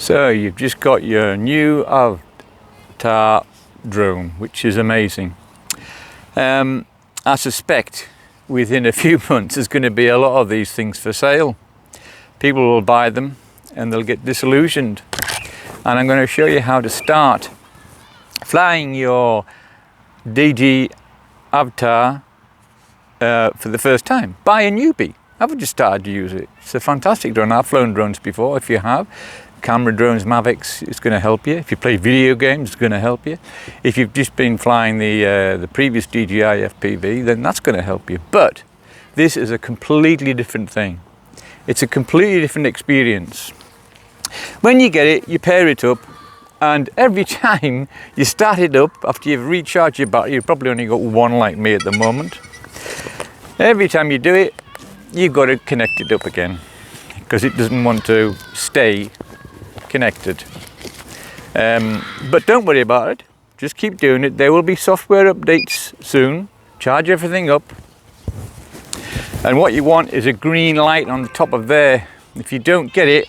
So you've just got your new Avta drone, which is amazing. I suspect within a few months there's going to be a lot of these things for sale. People will buy them and they'll get disillusioned. And I'm going to show you how to start flying your DJI Avta for the first time by a newbie. I've just started to use it. It's a fantastic drone. I've flown drones before. If you have, camera drones, Mavics, it's going to help you. If you play video games, it's going to help you. If you've just been flying the previous DJI FPV, then that's going to help you. But this is a completely different thing. It's a completely different experience. When you get it, you pair it up, and every time you start it up, after you've recharged your battery, you've probably only got one like me at the moment. Every time you do it, you've got to connect it up again because it doesn't want to stay connected. But don't worry about it. Just keep doing it. There will be software updates soon. Charge everything up. And what you want is a green light on the top of there. If you don't get it,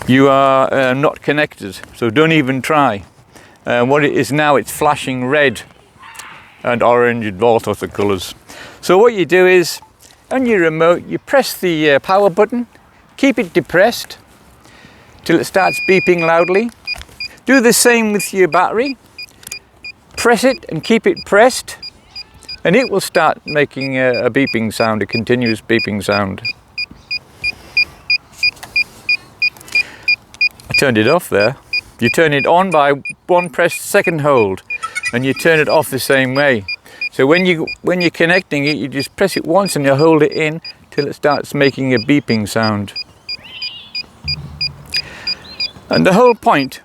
you are not connected. So don't even try. What it is now, it's flashing red and orange and all sorts of colours. So what you do is, on your remote, you press the power button, keep it depressed till it starts beeping loudly. Do the same with your battery. Press it and keep it pressed, and it will start making a beeping sound, a continuous beeping sound. I turned it off there. You turn it on by one pressed second hold, and you turn it off the same way. So when you're connecting it, you just press it once and you hold it in till it starts making a beeping sound. And the whole point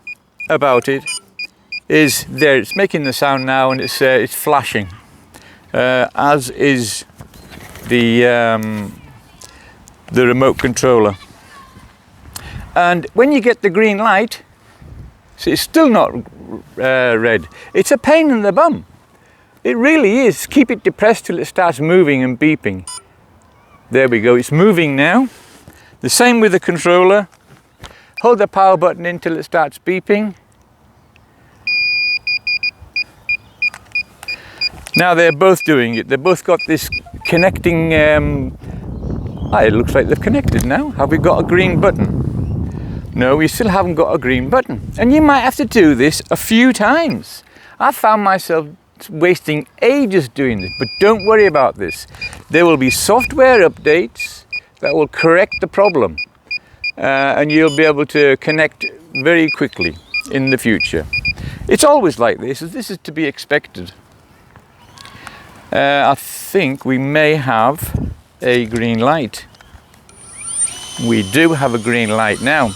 about it is there, it's making the sound now, and it's flashing, as is the remote controller. And when you get the green light, so it's still not red. It's a pain in the bum. It really is. Keep it depressed till it starts moving and beeping. There we go, it's moving now. The same with the controller. Hold the power button in till it starts beeping. Now they're both doing it. They've both got this connecting, it looks like they've connected now. Have we got a green button? No, we still haven't got a green button. And you might have to do this a few times. I found myself wasting ages doing this, but don't worry about this. There will be software updates that will correct the problem, and you'll be able to connect very quickly in the future. It's always like this. This is to be expected. I think we may have a green light. We do have a green light now.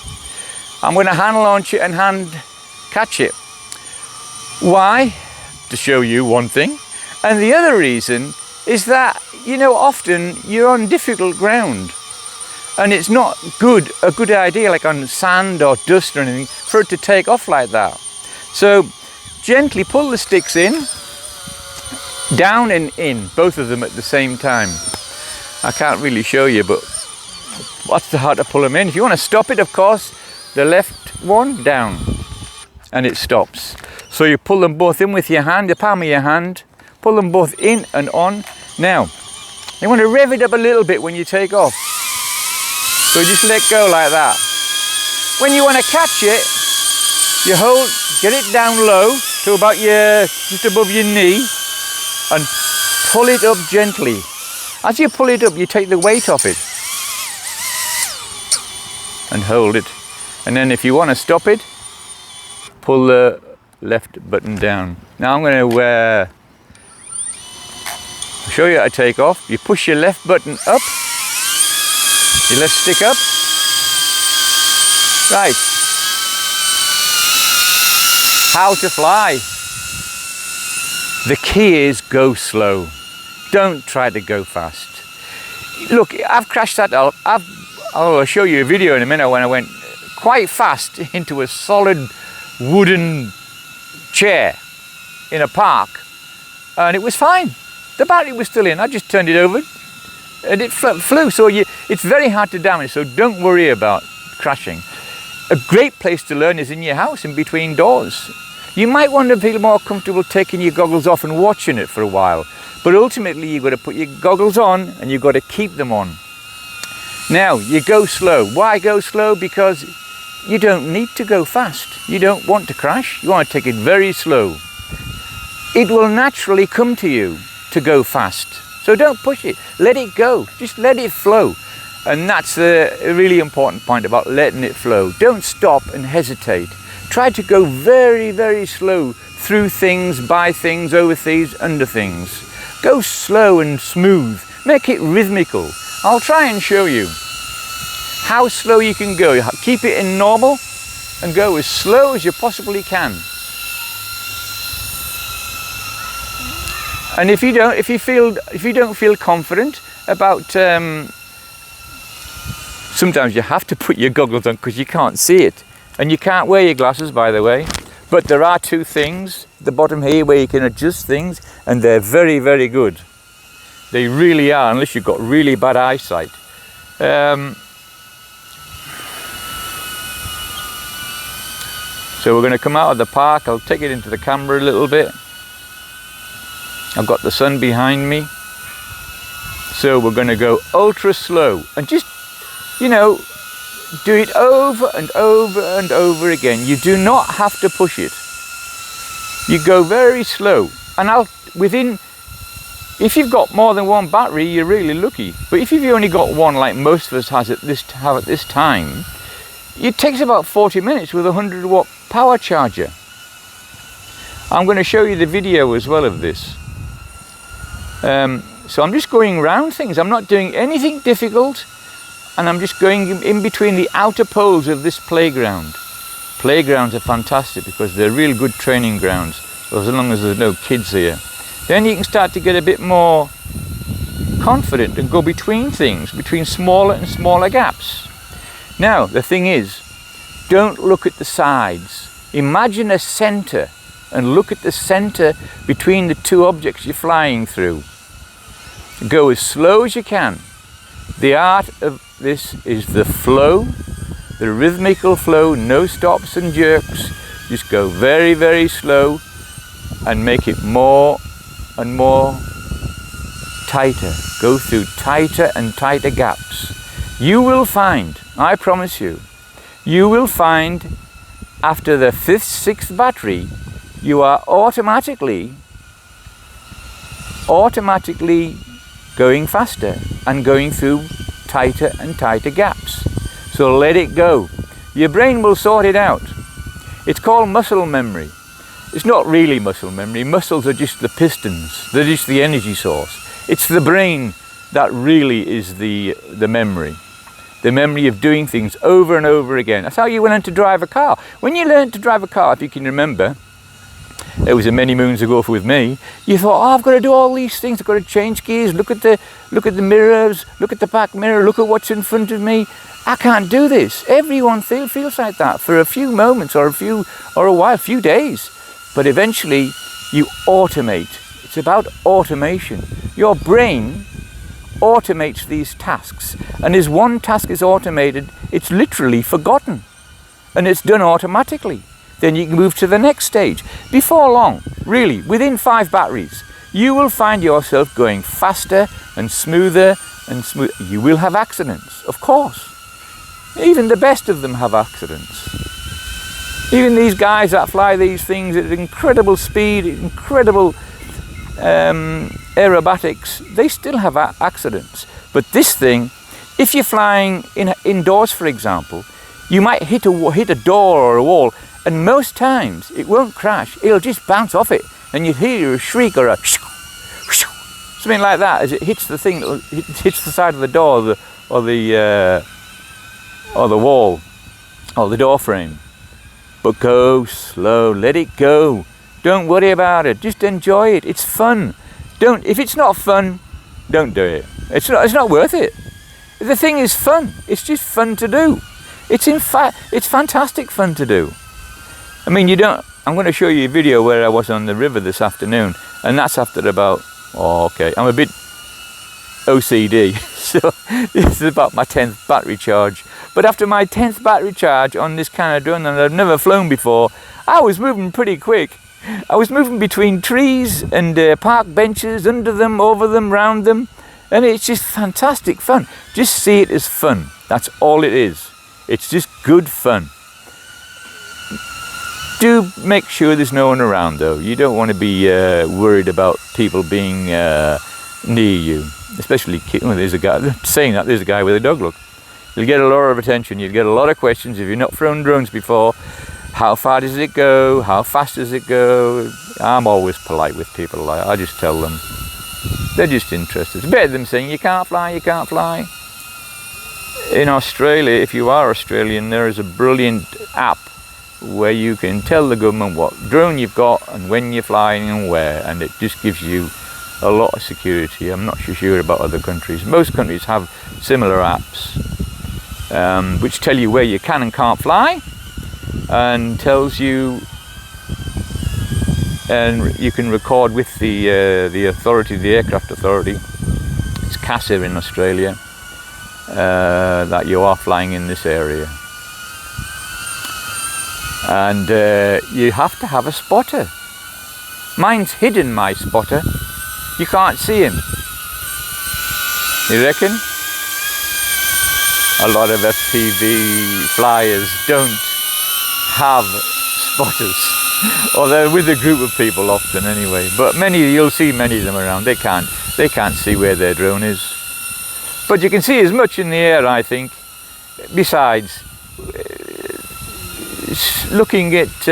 I'm going to hand launch it and hand catch it. Why? To show you one thing, and the other reason is that, you know, often you're on difficult ground and it's not a good idea, like on sand or dust or anything, for it to take off like that. So gently pull the sticks in, down and in, both of them at the same time. I can't really show you, but what's the hard to pull them in? If you want to stop it, of course, the left one down and it stops. So you pull them both in with your hand, the palm of your hand, pull them both in and on. Now, you want to rev it up a little bit when you take off. So just let go like that. When you want to catch it, you hold, get it down low to about just above your knee, and pull it up gently. As you pull it up, you take the weight off it and hold it. And then if you want to stop it, pull the left button down. Now I'm going to show you how to take off. You push your left button up, your left stick up. Right. How to fly. The key is go slow. Don't try to go fast. Look, I've crashed that up. I'll show you a video in a minute when I went quite fast into a solid wooden chair in a park, and it was fine. The battery was still in. I just turned it over and it flew. So it's very hard to damage, so don't worry about crashing. a great place to learn is in your house, in between doors. You might want to feel more comfortable taking your goggles off and watching it for a while, but ultimately you've got to put your goggles on and you've got to keep them on. Now, you go slow. Why go slow? Because you don't need to go fast. You don't want to crash. You want to take it very slow. It will naturally come to you to go fast. So don't push it. Let it go. Just let it flow. And that's a really important point about letting it flow. Don't stop and hesitate. Try to go very, very slow through things, by things, over things, under things. Go slow and smooth. Make it rhythmical. I'll try and show you how slow you can go. Keep it in normal and go as slow as you possibly can. And if you don't feel confident about, sometimes you have to put your goggles on because you can't see it. And you can't wear your glasses, by the way. But there are two things at the bottom here where you can adjust things, and they're very, very good. They really are, unless you've got really bad eyesight. So we're going to come out of the park. I'll take it into the camera a little bit. I've got the sun behind me. So we're going to go ultra slow and just, you know, do it over and over and over again. You do not have to push it. You go very slow. And if you've got more than one battery, you're really lucky. But if you've only got one, like most of us have at this time, it takes about 40 minutes with a 100-watt power charger. I'm going to show you the video as well of this. So I'm just going around things. I'm not doing anything difficult, and I'm just going in between the outer poles of this playground. Playgrounds are fantastic because they're real good training grounds, as long as there's no kids here. Then you can start to get a bit more confident and go between things, between smaller and smaller gaps. Now, the thing is, don't look at the sides. Imagine a center and look at the center between the two objects you're flying through. Go as slow as you can. The art of this is the flow, the rhythmical flow, no stops and jerks. Just go very, very slow and make it more and more tighter. Go through tighter and tighter gaps. You will find, I promise you, you will find after the 5th, 6th battery, you are automatically going faster and going through tighter and tighter gaps. So let it go. Your brain will sort it out. It's called muscle memory. It's not really muscle memory. Muscles are just the pistons. They're just the energy source. It's the brain that really is the memory. The memory of doing things over and over again. That's how you learn to drive a car. When you learn to drive a car, if you can remember, it was many moons ago with me, you thought, oh, I've got to do all these things. I've got to change gears, look at the mirrors, look at the back mirror, look at what's in front of me. I can't do this. Everyone feels like that for a few moments or a while, a few days. But eventually you automate. It's about automation. Your brain automates these tasks, and as one task is automated, it's literally forgotten and it's done automatically. Then you can move to the next stage. Before long, really, within 5 batteries, you will find yourself going faster and smoother and smooth. You will have accidents, of course. Even the best of them have accidents. Even these guys that fly these things at incredible speed, incredible aerobatics, they still have accidents. But this thing, if you're flying indoors, for example, you might hit a door or a wall, and most times it won't crash. It'll just bounce off it, and you hear a shriek or a something like that as it hits the thing. It hits the side of the door, or the wall, or the door frame. But go slow. Let it go. Don't worry about it. Just enjoy it. It's fun. If it's not fun, don't do it. It's not worth it. The thing is fun. It's just fun to do. It's fantastic fun to do. I mean, I'm going to show you a video where I was on the river this afternoon, and that's after about, I'm a bit OCD, so this is about my 10th battery charge, But after my 10th battery charge on this kind of drone that I've never flown before, I was moving pretty quick. I was moving between trees and park benches, under them, over them, round them, and it's just fantastic fun. Just see it as fun. That's all it is. It's just good fun. Do make sure there's no one around though. You don't want to be worried about people being near you, especially there's a guy saying that. There's a guy with a dog. Look, you'll get a lot of attention. You'll get a lot of questions if you've not flown drones before. How far does it go? How fast does it go? I'm always polite with people. I just tell them. They're just interested. It's better than saying you can't fly, you can't fly. In Australia, if you are Australian, there is a brilliant app where you can tell the government what drone you've got and when you're flying and where, and it just gives you a lot of security. I'm not sure about other countries. Most countries have similar apps which tell you where you can and can't fly, and tells you, and you can record with the authority, the aircraft authority, it's CASA in Australia, that you are flying in this area. And you have to have a spotter. Mine's hidden, my spotter. You can't see him. You reckon? A lot of FPV flyers don't have spotters. Or they're with a group of people often anyway. But you'll see many of them around. They can't see where their drone is. But you can see as much in the air, I think. Besides, looking at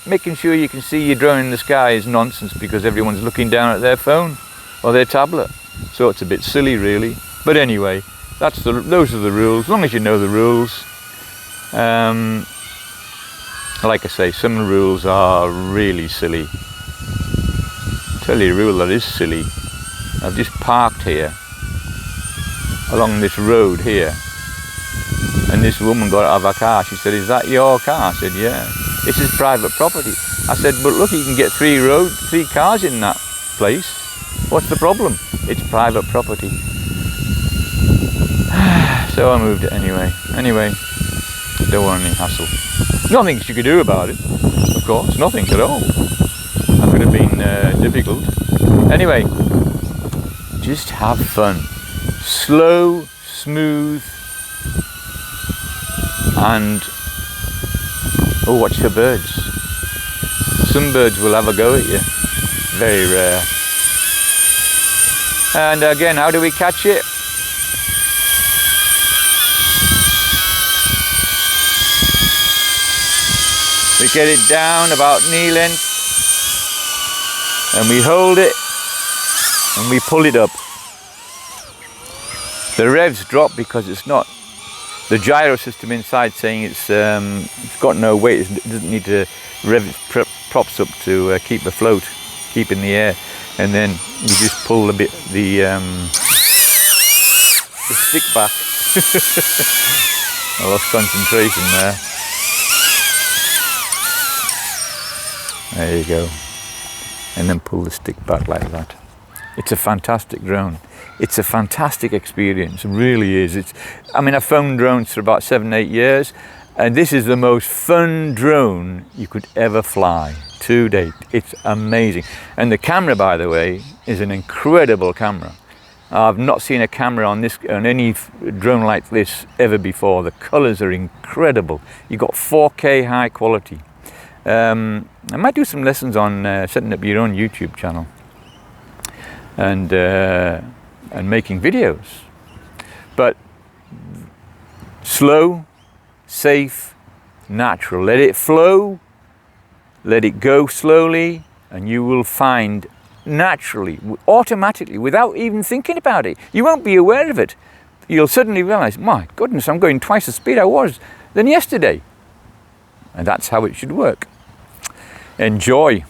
making sure you can see your drone in the sky is nonsense, because everyone's looking down at their phone or their tablet, so it's a bit silly really. But anyway, those are the rules, as long as you know the rules. Like I say, some rules are really silly. I'll tell you a rule that is silly. I've just parked here along this road here, and this woman got out of her car. She said, "Is that your car?" I said, "Yeah." "This is private property." I said, "But look, you can get three cars in that place. What's the problem?" "It's private property." So I moved it anyway. Don't want any hassle. Nothing she could do about it, of course. Nothing at all. That could have been difficult. Anyway, just have fun. Slow, smooth, and watch the birds. Some birds will have a go at you. Very rare. And again, how do we catch it? We get it down about knee length, and we hold it and we pull it up. The revs drop because it's not the gyro system inside saying it's got no weight. It doesn't need to rev its props up to keep afloat, keep in the air, and then you just pull the stick back. I lost concentration there. There you go, and then pull the stick back like that. It's a fantastic drone. It's a fantastic experience, it really is. I mean, I've flown drones for about 7-8 years, and this is the most fun drone you could ever fly to date. It's amazing. And the camera, by the way, is an incredible camera. I've not seen a camera on any drone like this ever before. The colors are incredible. You've got 4K high quality. I might do some lessons on setting up your own YouTube channel and making videos. But slow, safe, natural. Let it flow, let it go slowly, and you will find naturally, automatically, without even thinking about it. You won't be aware of it. You'll suddenly realize, my goodness, I'm going twice the speed I was than yesterday. And that's how it should work. Enjoy.